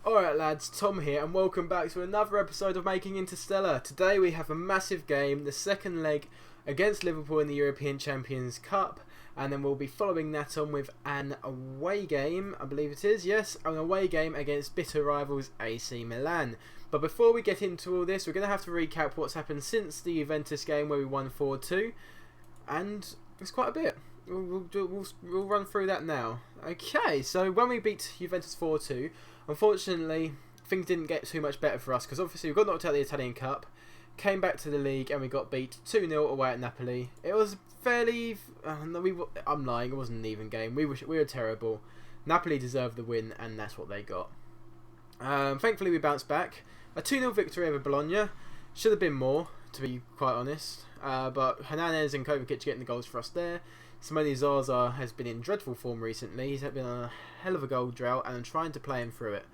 Alright lads, Tom here and welcome back to another episode of Making Interstellar. Today we have a massive game, the second leg against Liverpool in the European Champions Cup, and then we'll be following that on with an away game, I believe it is, yes, an away game against bitter rivals AC Milan. But before we get into all this, we're going to have to recap what's happened since the Juventus game where we won 4-2, and it's quite a bit. We'll run through that now. Okay, so when we beat Juventus 4-2, unfortunately, things didn't get too much better for us because obviously we got knocked out of the Italian Cup, came back to the league and we got beat 2-0 away at Napoli. It was fairly... I'm lying, it wasn't an even game. We were terrible. Napoli deserved the win and that's what they got. Thankfully we bounced back. A 2-0 victory over Bologna. Should have been more, to be quite honest. But Hernandez and Kovacic getting the goals for us there. Simone Zaza has been in dreadful form recently. He's been on a hell of a goal drought and I'm trying to play him through it.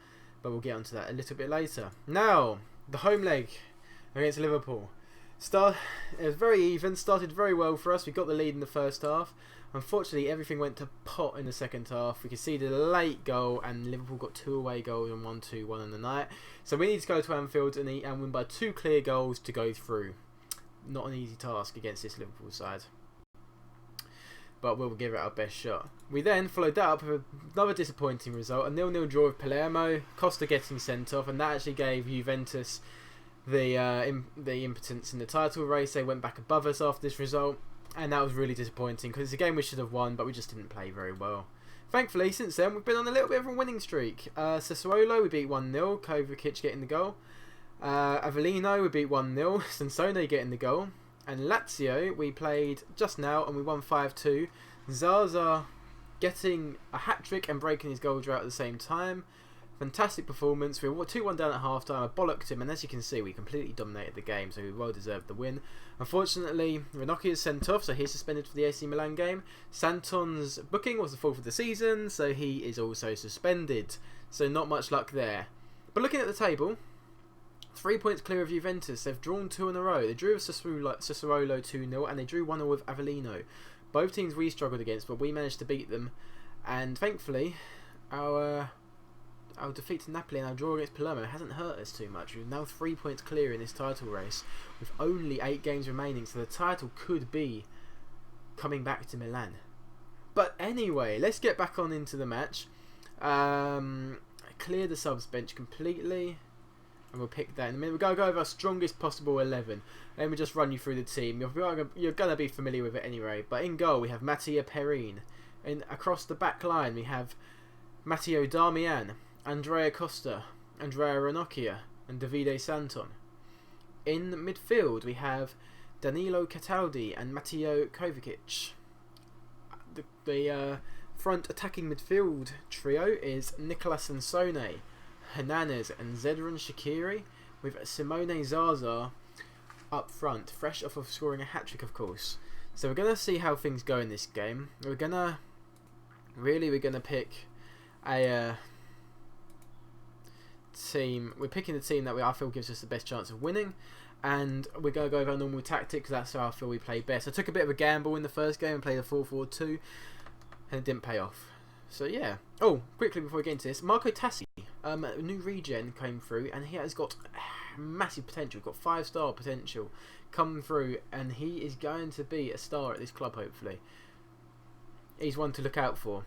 But we'll get onto that a little bit later. Now, the home leg against Liverpool. It was very even, started very well for us. We got the lead in the first half. Unfortunately, everything went to pot in the second half. We conceded a late goal and Liverpool got 2 away goals and 1-2-1 on the night. So we need to go to Anfield and win by 2 clear goals to go through. Not an easy task against this Liverpool side, but we'll give it our best shot. We then followed that up with another disappointing result, a 0-0 draw with Palermo, Costa getting sent off, and that actually gave Juventus the impotence in the title race. They went back above us after this result, and that was really disappointing because it's a game we should have won, but we just didn't play very well. Thankfully, since then, we've been on a little bit of a winning streak. Sassuolo, we beat 1-0, Kovacic getting the goal. Avellino, we beat 1-0, Sansone getting the goal. And Lazio, we played just now and we won 5-2. Zaza getting a hat-trick and breaking his goal drought at the same time. Fantastic performance. We were 2-1 down at half-time. I bollocked him and as you can see we completely dominated the game, so we well deserved the win. Unfortunately, Ranocchia is sent off, so he's suspended for the AC Milan game. Santon's booking was the 4th of the season, so he is also suspended. So not much luck there. But looking at the table, 3 points clear of Juventus. They've drawn 2 in a row. They drew with Sassuolo 2-0 and they drew 1-0 with Avellino. Both teams we struggled against, but we managed to beat them. And thankfully, our defeat to Napoli and our draw against Palermo hasn't hurt us too much. We're now 3 points clear in this title race with only 8 games remaining, so the title could be coming back to Milan. But anyway, let's get back on into the match. Clear the subs bench completely. And we'll pick that in a minute. We're going to go over our strongest possible 11. Let me just run you through the team. You're going to be familiar with it anyway. But in goal, we have Mattia Perin. And across the back line, we have Matteo Darmian, Andrea Costa, Andrea Ranocchia, and Davide Santon. In midfield, we have Danilo Cataldi and Matteo Kovacic. The front attacking midfield trio is Nicolas Sansone, Hernandez and Zedran Shaqiri, with Simone Zaza up front, fresh off of scoring a hat-trick of course. So we're going to see how things go in this game. We're going to pick a team. We're picking the team that I feel gives us the best chance of winning, and we're going to go over our normal tactics. That's how I feel we play best. I took a bit of a gamble in the first game and played a 4-4-2 and it didn't pay off. So yeah. Oh, quickly before we get into this, Marco Tassi, a new regen came through and he has got massive potential. Got 5-star potential come through and he is going to be a star at this club hopefully. He's one to look out for.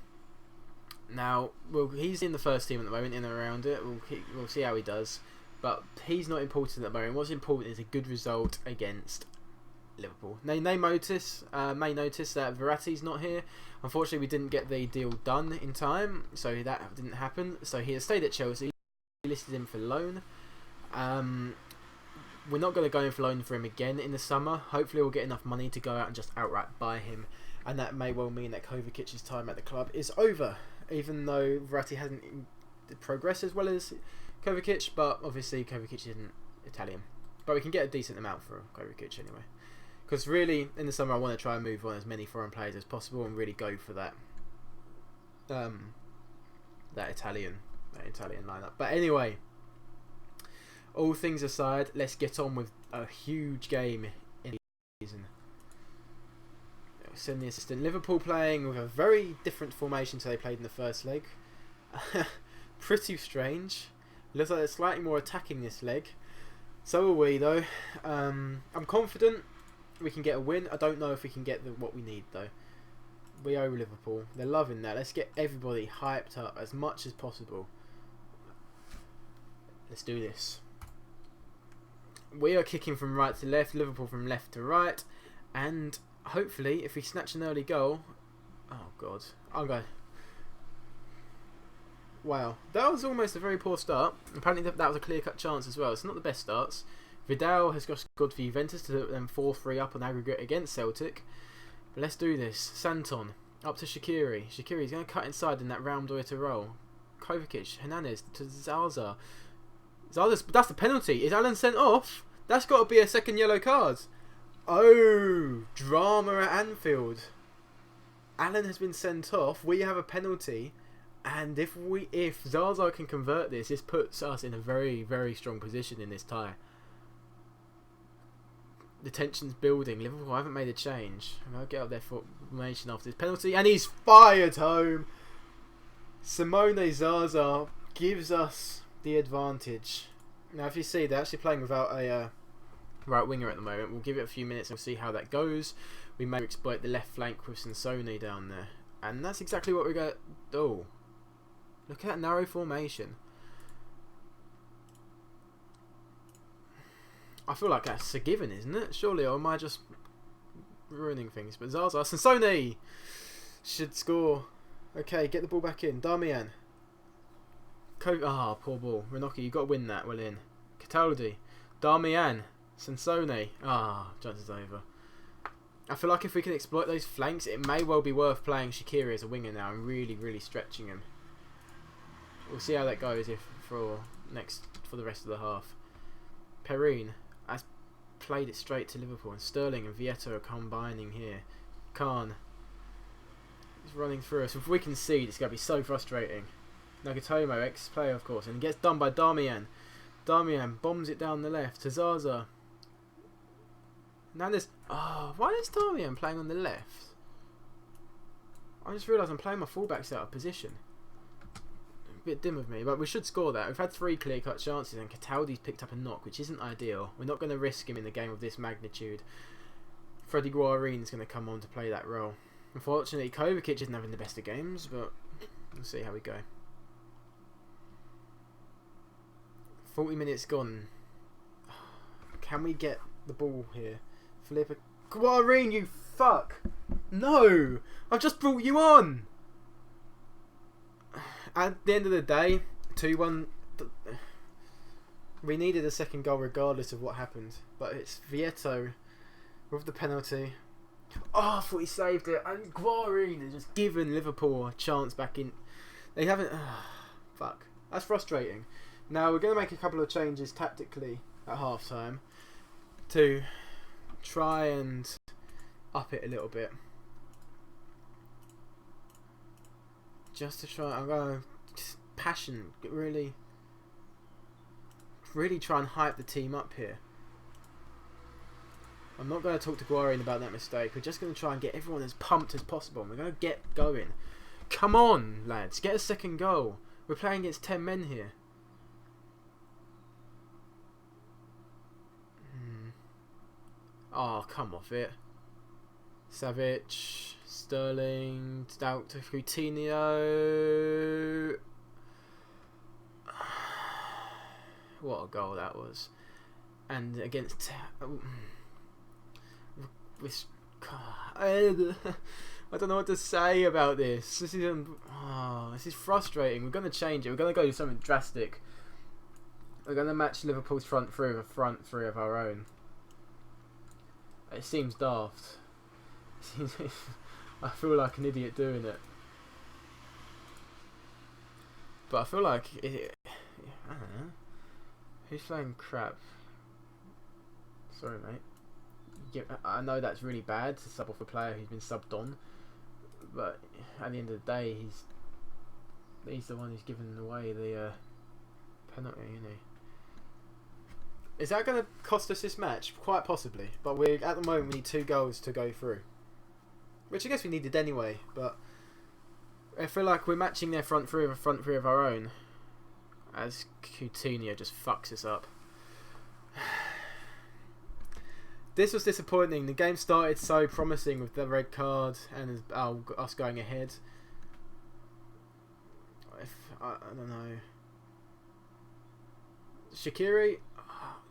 Now, well, he's in the first team at the moment, in and around it. We'll see how he does. But he's not important at the moment. What's important is a good result against Liverpool. They may notice that Verratti's not here. Unfortunately, we didn't get the deal done in time, so that didn't happen. So he has stayed at Chelsea. We listed him for loan. We're not going to go in for loan for him again in the summer. Hopefully, we'll get enough money to go out and just outright buy him, and that may well mean that Kovacic's time at the club is over. Even though Verratti hasn't progressed as well as Kovacic, but obviously Kovacic isn't Italian. But we can get a decent amount for Kovacic anyway. Because really, in the summer, I want to try and move on as many foreign players as possible and really go for that Italian lineup. But anyway, all things aside, let's get on with a huge game in the season. Send the assistant. Liverpool playing with a very different formation to they played in the first leg. Pretty strange. Looks like they're slightly more attacking this leg. So are we, though. I'm confident we can get a win. I don't know if we can get what we need, though. We owe Liverpool. They're loving that. Let's get everybody hyped up as much as possible. Let's do this. We are kicking from right to left, Liverpool from left to right, and hopefully if we snatch an early goal... Oh god, I'm going... Wow, that was almost a very poor start. Apparently that was a clear-cut chance as well. It's not the best starts. Vidal has just scored for Juventus to put them 4-3 up on aggregate against Celtic. But let's do this. Santon, up to Shaqiri. Shaqiri's going to cut inside in that Ramdoy role. Kovacic, Hernandez to Zaza. That's the penalty. Is Alan sent off? That's got to be a second yellow card. Oh, drama at Anfield. Alan has been sent off. We have a penalty, and if Zaza can convert this, this puts us in a very, very strong position in this tie. The tension's building. Liverpool haven't made a change. I'll get up their formation after this penalty, and he's fired home. Simone Zaza gives us the advantage. Now, if you see, they're actually playing without a right winger at the moment. We'll give it a few minutes and see how that goes. We may exploit the left flank with Sansone down there, and that's exactly what we're going to do. Look at that narrow formation. I feel like that's a given, isn't it? Surely, or am I just ruining things? But Zaza, Sansone should score. Okay, get the ball back in. Darmian. Poor ball. Ranocchi, you've got to win that. Well in. Cataldi. Darmian. Sansone. Chances over. I feel like if we can exploit those flanks, it may well be worth playing Shaqiri as a winger now and really, really stretching him. We'll see how that goes for the rest of the half. Perrine has played it straight to Liverpool, and Sterling and Vieto are combining here. Khan is running through us. If we concede, it's going to be so frustrating. Nagatomo, ex-player of course, and he gets done by Darmian. Darmian bombs it down the left to Zaza. Now there's... why is Darmian playing on the left? I just realised I'm playing my fullbacks out of position. A bit dim of me, but we should score that. We've had 3 clear-cut chances, and Cataldi's picked up a knock, which isn't ideal. We're not going to risk him in the game of this magnitude. Freddie Guarin's going to come on to play that role. Unfortunately, Kovacic isn't having the best of games, but we'll see how we go. 40 minutes gone. Can we get the ball here? Filippo Guarin, you fuck! No! I've just brought you on! At the end of the day, 2-1. We needed a second goal regardless of what happened. But it's Vieto with the penalty. I thought he saved it. And Guarin has just given Liverpool a chance back in. They haven't... fuck. That's frustrating. Now, we're going to make a couple of changes tactically at half-time to try and up it a little bit. Just to try... I'm going to... passion. Really try and hype the team up here. I'm not going to talk to Guarin about that mistake. We're just going to try and get everyone as pumped as possible. We're going to get going. Come on, lads. Get a second goal. We're playing against 10 men here. Oh, come off it. Savic, Sterling, out to Coutinho. What a goal that was. And against... I don't know what to say about this. This is frustrating. We're going to change it. We're going to go do something drastic. We're going to match Liverpool's front three with a front three of our own. It seems daft. I feel like an idiot doing it. But I feel like... I don't know. Who's playing crap? Sorry, mate. I know that's really bad to sub off a player who's been subbed on. But at the end of the day, he's the one who's given away the penalty, isn't he? Is that going to cost us this match? Quite possibly. But at the moment we need 2 goals to go through. Which I guess we needed anyway. But I feel like we're matching their front three with a front three of our own. as Coutinho just fucks us up. This was disappointing. The game started so promising with the red card and us going ahead. I don't know. Shaqiri,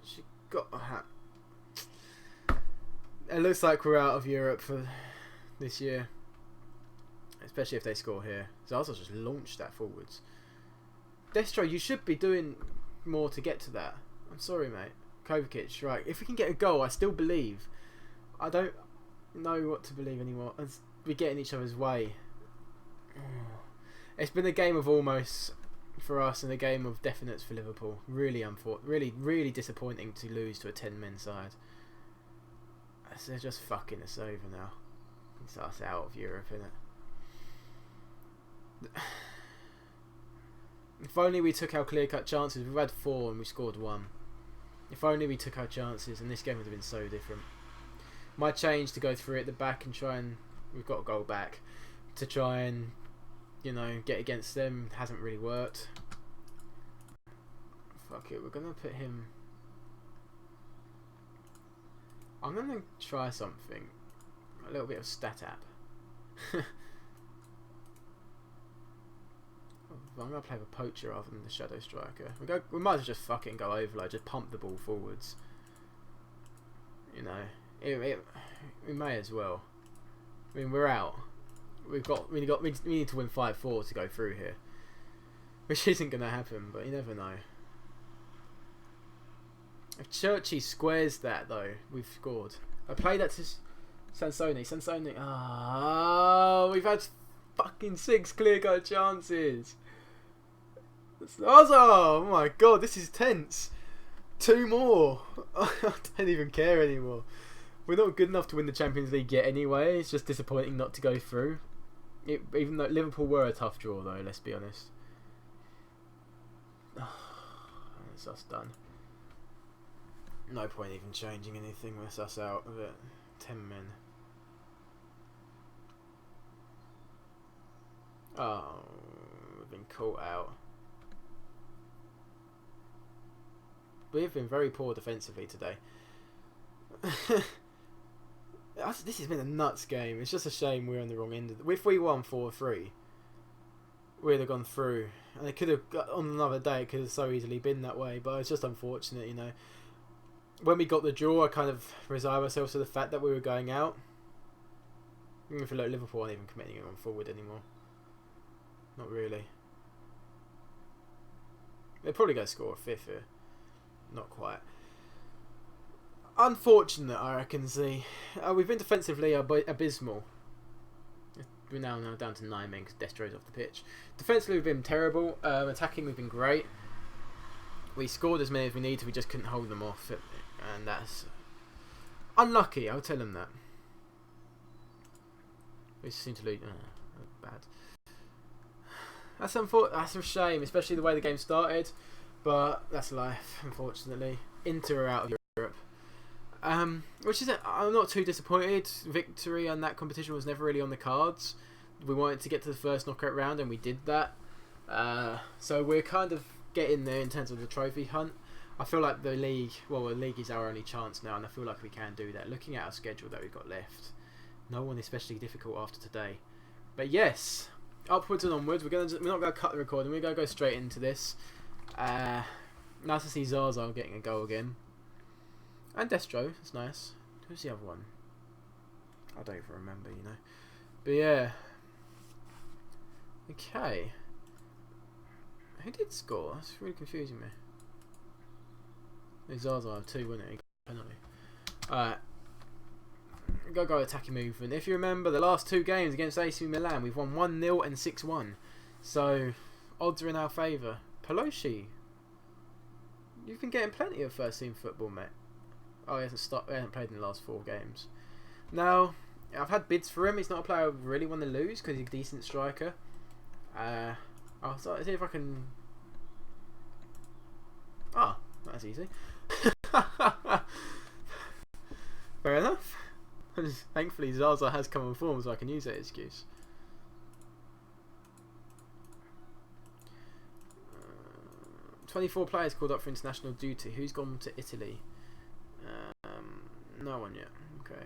she got a hat. It looks like we're out of Europe for this year, especially if they score here. Zaza just launched that forwards. Destro, you should be doing more to get to that. I'm sorry, mate. Kovacic, right? If we can get a goal, I still believe. I don't know what to believe anymore. We get in each other's way. It's been a game of almost for us and a game of definites for Liverpool. Really really disappointing to lose to a 10-man side. They're just fucking us over now. It's us out of Europe, innit? If only we took our clear-cut chances. We've had 4 and we scored 1. If only we took our chances, and this game would have been so different. My change to go through at the back and try and... We've got a goal back. To try and, you know, get against them hasn't really worked. Fuck it, we're going to put him... I'm going to try something. A little bit of stat app. I'm going to play with Poacher rather than the Shadow Striker. We might as well just fucking go overload, just pump the ball forwards. You know, we may as well. I mean, we're out. We need to win 5-4 to go through here, which isn't going to happen. But you never know. If Churchy squares that though, we've scored. I played that to Sansoni. Oh, we've had fucking 6 clear-cut chances. Oh my god, this is tense. 2 more. I don't even care anymore. We're not good enough to win the Champions League yet anyway. It's just disappointing not to go through. Even though Liverpool were a tough draw though, let's be honest. It's us done. No point even changing anything with us out of it. 10 men. Oh, we've been caught out. We've been very poor defensively today. This has been a nuts game. It's just a shame we're on the wrong end of it. If we won 4-3, we'd have gone through. And it could have, on another day, it could have so easily been that way. But it's just unfortunate, you know. When we got the draw, I kind of resigned myself to the fact that we were going out. Even if Liverpool aren't even committing it on forward anymore. Not really. They're probably going to score a 5th here. Not quite. Unfortunate, I reckon. We've been defensively abysmal. We're now down to 9 men because Destro's off the pitch. Defensively, we've been terrible. Attacking, we've been great. We scored as many as we needed. We just couldn't hold them off, and that's unlucky. I'll tell them that. We seem to lose. Bad. That's a shame, especially the way the game started. But that's life, unfortunately. Inter are out of Europe. Which is I'm not too disappointed. Victory on that competition was never really on the cards. We wanted to get to the first knockout round, and we did that. So we're kind of getting there in terms of the trophy hunt. I feel like the league is our only chance now, and I feel like we can do that. Looking at our schedule that we've got left, no one especially difficult after today. But yes, upwards and onwards. We're not going to cut the recording. We're going to go straight into this. Nice to see Zaza getting a goal again. And Destro, it's nice. Who's the other one? I don't even remember, you know. But yeah. Okay. Who did score? That's really confusing me. Zaza had 2, wasn't it? Penalty. Alright. Go attacking movement. If you remember the last 2 games against AC Milan, we've won 1-0 and 6-1. So, odds are in our favour. Pelosi, you've been getting plenty of first team football, mate. Oh, he hasn't played in the last 4 games. Now, I've had bids for him. He's not a player I really want to lose because he's a decent striker. I'll see if I can... Ah, that's easy. Fair enough. Thankfully, Zaza has come on form, so I can use that excuse. 24 players called up for international duty. Who's gone to Italy? No one yet. Okay.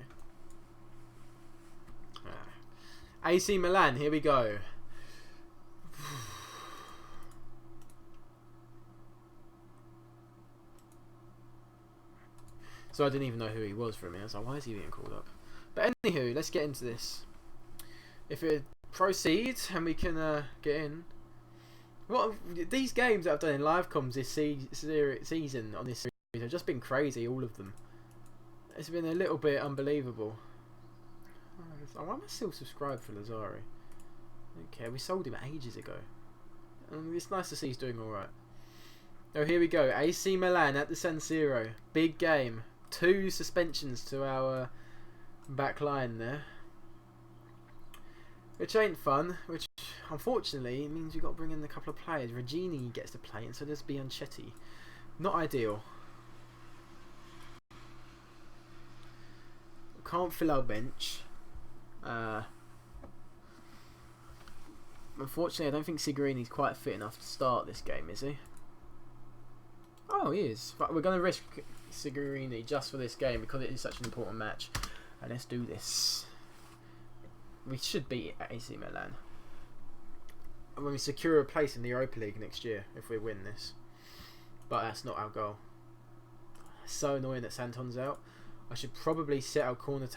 AC Milan, here we go. So I didn't even know who he was for a minute. I was like, why is he being called up? But anywho, let's get into this. If it proceeds and we can get in. What these games that I've done in live comms this season on this series have just been crazy, all of them. It's been a little bit unbelievable. Why am I still subscribed for Lazari? Okay, we sold him ages ago. And it's nice to see he's doing alright. Oh, here we go. AC Milan at the San Siro. Big game. 2 suspensions to our back line there. Which ain't fun. Which, unfortunately, means we've got to bring in a couple of players. Regini gets to play, and so does Bianchetti. Not ideal. Can't fill our bench. Unfortunately, I don't think Signorini's quite fit enough to start this game, is he? Oh, he is. But we're going to risk Signorini just for this game because it is such an important match. And let's do this. We should beat AC Milan. And when we secure a place in the Europa League next year, if we win this. But that's not our goal. It's so annoying that Santon's out. I should probably set our corner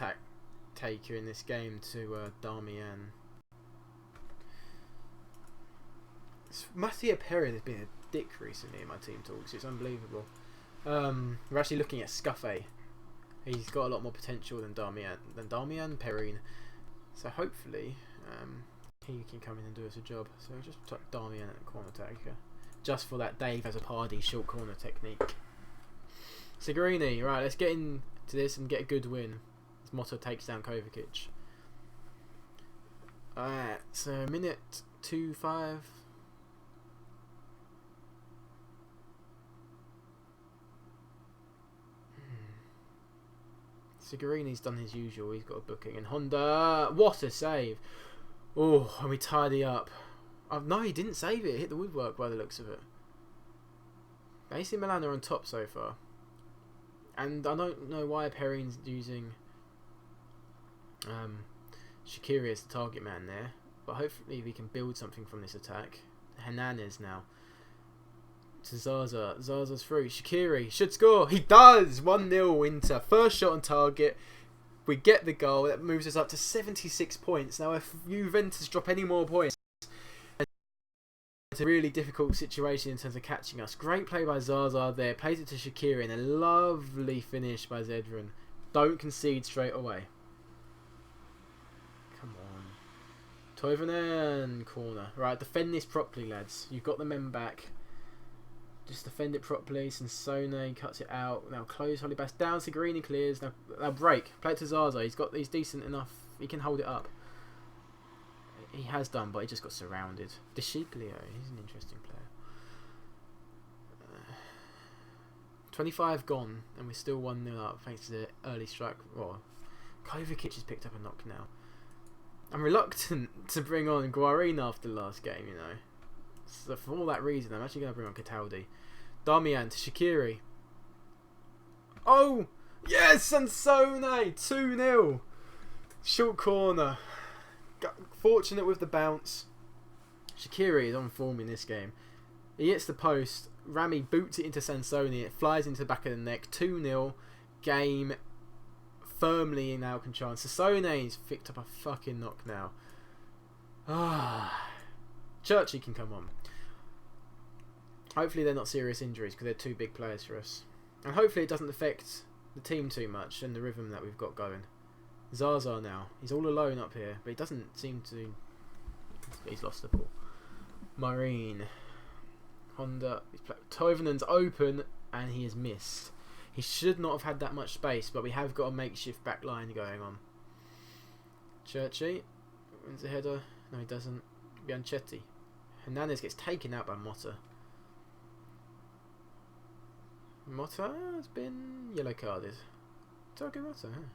taker in this game to Darmian. Mattia Perrin has been a dick recently in my team talks. It's unbelievable. We're actually looking at Scuffet. He's got a lot more potential than Darmian Perrin. So hopefully he can come in and do us a job. So just put Darmian at the corner taker. Just for that Dave as a party short corner technique. Signorini, right, let's get into this and get a good win. As Motta takes down Kovacic. Alright, so minute 2-5. Signorini's done his usual. He's got a booking. And Honda, what a save! Oh, and we tidy up. No, he didn't save it. It hit the woodwork by the looks of it. AC Milan are on top so far. And I don't know why Perrin's using Shaqiri as the target man there. But hopefully we can build something from this attack. Hernandez now. To Zaza. Zaza's through. Shaqiri should score. He does! 1-0 Inter. First shot on target. We get the goal. That moves us up to 76 points. Now if Juventus drop any more points, it's a really difficult situation in terms of catching us. Great play by Zaza there. Plays it to Shaqiri and a lovely finish by Zedran. Don't concede straight away. Come on. Toivonen corner. Right, defend this properly, lads. You've got the men back. Just defend it properly. Sansone cuts it out. Now close Hollybass down. Signorini clears. Now break. Play it to Zaza. He's decent enough. He can hold it up. He has done, but he just got surrounded. DeShiglio, he's an interesting player. 25 gone, and we're still 1-0 up thanks to the early strike. Well, Kovacic has picked up a knock now. I'm reluctant to bring on Guarin after the last game, you know. So for all that reason, I'm actually going to bring on Cataldi. Darmian to Shaqiri. Oh! Yes! Sansone! 2-0! Short corner. Fortunate with the bounce. Shaqiri is on form in this game. He hits the post. Rami boots it into Sansone. It flies into the back of the neck. 2-0. Game firmly in our control. Sassone's picked up a fucking knock now. Churchy can come on. Hopefully they're not serious injuries because they're 2 big players for us. And hopefully it doesn't affect the team too much and the rhythm that we've got going. Zaza now. He's all alone up here, but he doesn't seem to... He's lost the ball. Marine. Honda. Toivonen's open and he has missed. He should not have had that much space, but we have got a makeshift back line going on. Churchy. Wins the header. No, he doesn't. Bianchetti. Hernandez gets taken out by Motta. Motta has been yellow carded. Target Motta, huh?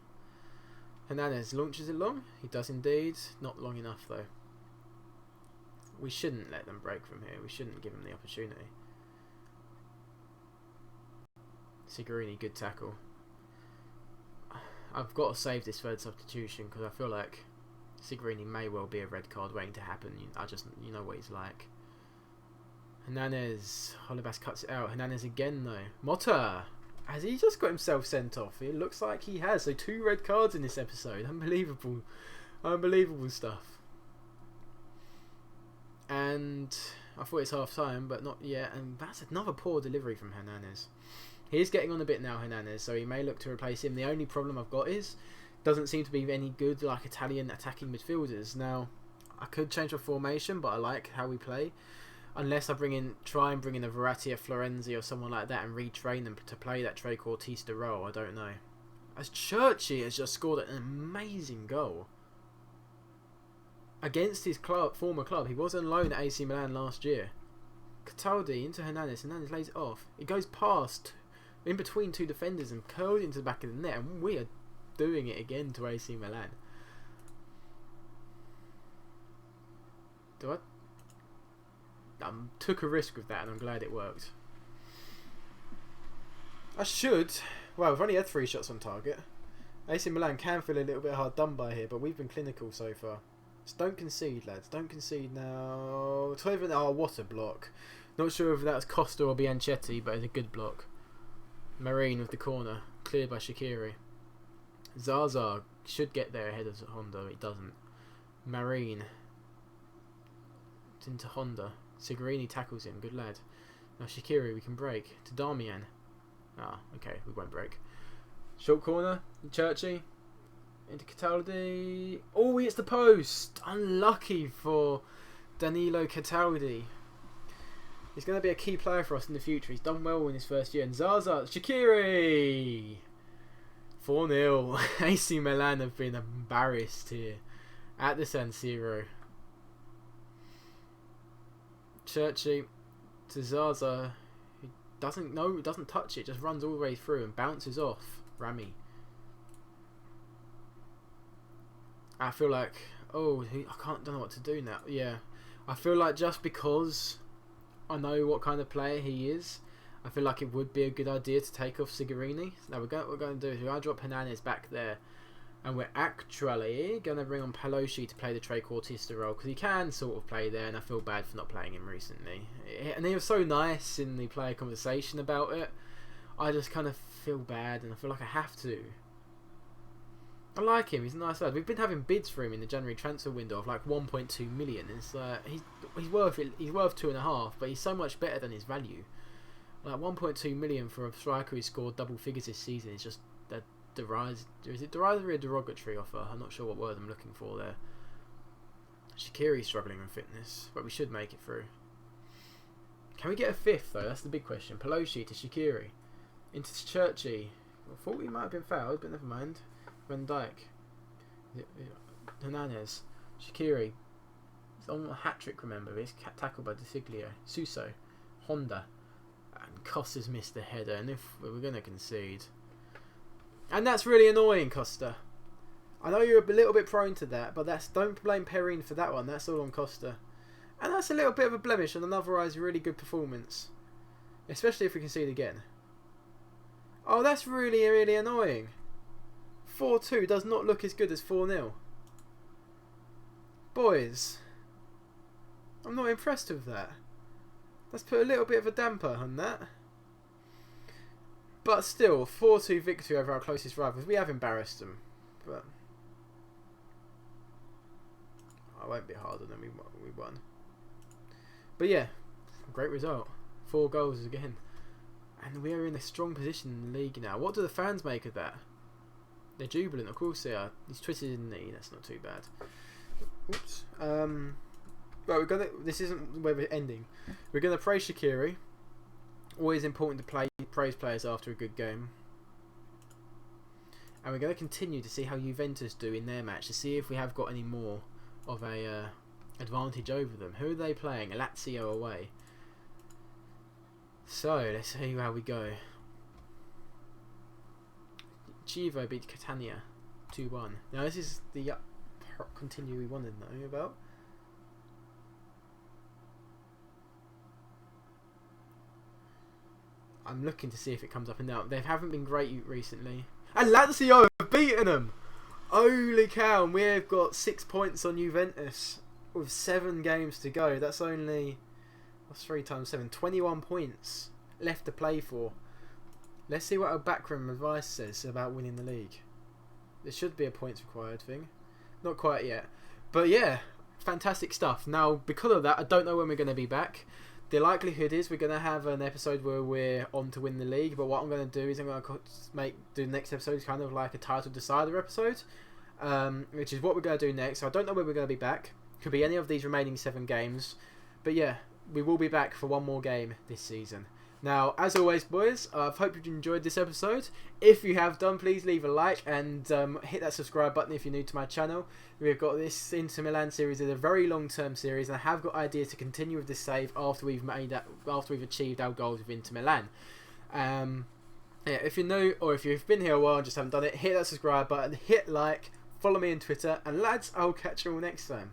Hernandez launches it long. He does indeed. Not long enough though. We shouldn't let them break from here. We shouldn't give them the opportunity. Signorini, good tackle. I've got to save this third substitution because I feel like Signorini may well be a red card waiting to happen. You know what he's like. Hernandez. Holebas cuts it out. Hernandez again though. Motta. Has he just got himself sent off? It looks like he has. So 2 red cards in this episode. Unbelievable. Unbelievable stuff. And I thought it's half time, but not yet. And that's another poor delivery from Hernandez. He's getting on a bit now, Hernandez, so he may look to replace him. The only problem I've got is doesn't seem to be any good like Italian attacking midfielders. Now, I could change my formation, but I like how we play. Unless I try and bring in a Verratti, a Florenzi, or someone like that and retrain them to play that trequartista role. I don't know. As Churchy has just scored an amazing goal against his former club. He was on loan at AC Milan last year. Cataldi into Hernandez. Hernandez lays it off. It goes past, in between 2 defenders and curls into the back of the net. And we are doing it again to AC Milan. Took a risk with that and I'm glad it worked. Well, we've only had 3 shots on target. AC Milan can feel a little bit hard done by here, but we've been clinical so far. Just don't concede, lads. Don't concede now. Oh, what a block. Not sure if that was Costa or Bianchetti, but it's a good block. Marine with the corner. Cleared by Shaqiri. Zaza should get there ahead of Honda. It doesn't. Marine. It's into Honda. Signorini tackles him. Good lad. Now Shaqiri, we can break. To Darmian. Okay. We won't break. Short corner. Churchy. Into Cataldi. Oh, he hits the post. Unlucky for Danilo Cataldi. He's going to be a key player for us in the future. He's done well in his first year. And Zaza. Shaqiri. 4-0. AC Milan have been embarrassed here at the San Siro. Churchy to Zaza. He doesn't touch it, just runs all the way through and bounces off. Rami. I feel like, don't know what to do now. Yeah, I feel like just because I know what kind of player he is, I feel like it would be a good idea to take off Signorini. Now what we're going to do is we're going to drop Hernandez back there, and we're actually going to bring on Pelosi to play the trequartista role because he can sort of play there, and I feel bad for not playing him recently. And he was so nice in the player conversation about it. I just kind of feel bad, and I feel like I have to. I like him. He's a nice lad. We've been having bids for him in the January transfer window of like 1.2 million. It's he's worth it. He's worth 2.5, but he's so much better than his value. Like 1.2 million for a striker who scored double figures this season is just is it derogatory or derogatory offer? I'm not sure what word I'm looking for there. Shaqiri's struggling with fitness, but we should make it through. Can we get a 5th though? That's the big question. Pelosi to Shaqiri. Into Churchy. I thought we might have been fouled, but never mind. Van Dijk. Hernandez. Shaqiri. It's on a hat-trick, remember. It's tackled by De Siglio. Suso. Honda. And Costa's missed the header. And if we're going to concede. And that's really annoying, Costa. I know you're a little bit prone to that, but don't blame Perrine for that one. That's all on Costa. And that's a little bit of a blemish on an otherwise really good performance. Especially if we concede again. Oh, that's really, really annoying. 4-2 does not look as good as 4-0. Boys, I'm not impressed with that. Let's put a little bit of a damper on that. But still, 4-2 victory over our closest rivals. We have embarrassed them. But I won't be harder than we won. But yeah, great result. 4 goals again. And we are in a strong position in the league now. What do the fans make of that? They're jubilant, of course they are. He's twisted in the knee, that's not too bad. Oops. Well, this isn't where we're ending. We're gonna praise Shaqiri. Always important to praise players after a good game. And we're going to continue to see how Juventus do in their match, to see if we have got any more of a advantage over them. Who are they playing? Lazio away. So, let's see how we go. Chievo beat Catania 2-1. Now this is the continue we wanted to know about. I'm looking to see if it comes up and down. They haven't been great recently. And Lazio have beaten them. Holy cow! And we've got 6 points on Juventus with 7 games to go. That's only, what's 3 times 7? 21 points left to play for. Let's see what our backroom advice says about winning the league. There should be a points required thing. Not quite yet. But yeah, fantastic stuff. Now, because of that, I don't know when we're going to be back. The likelihood is we're going to have an episode where we're on to win the league. But what I'm going to do is I'm going to do the next episode kind of like a title decider episode. Which is what we're going to do next. So I don't know when we're going to be back. Could be any of these remaining 7 games. But yeah, we will be back for one more game this season. Now, as always, boys, I hope you've enjoyed this episode. If you have done, please leave a like and hit that subscribe button if you're new to my channel. We've got this Inter Milan series is a very long-term series, and I have got ideas to continue with this save after we've achieved our goals with Inter Milan. Yeah, if you're new or if you've been here a while and just haven't done it, hit that subscribe button, hit like, follow me on Twitter, and lads, I'll catch you all next time.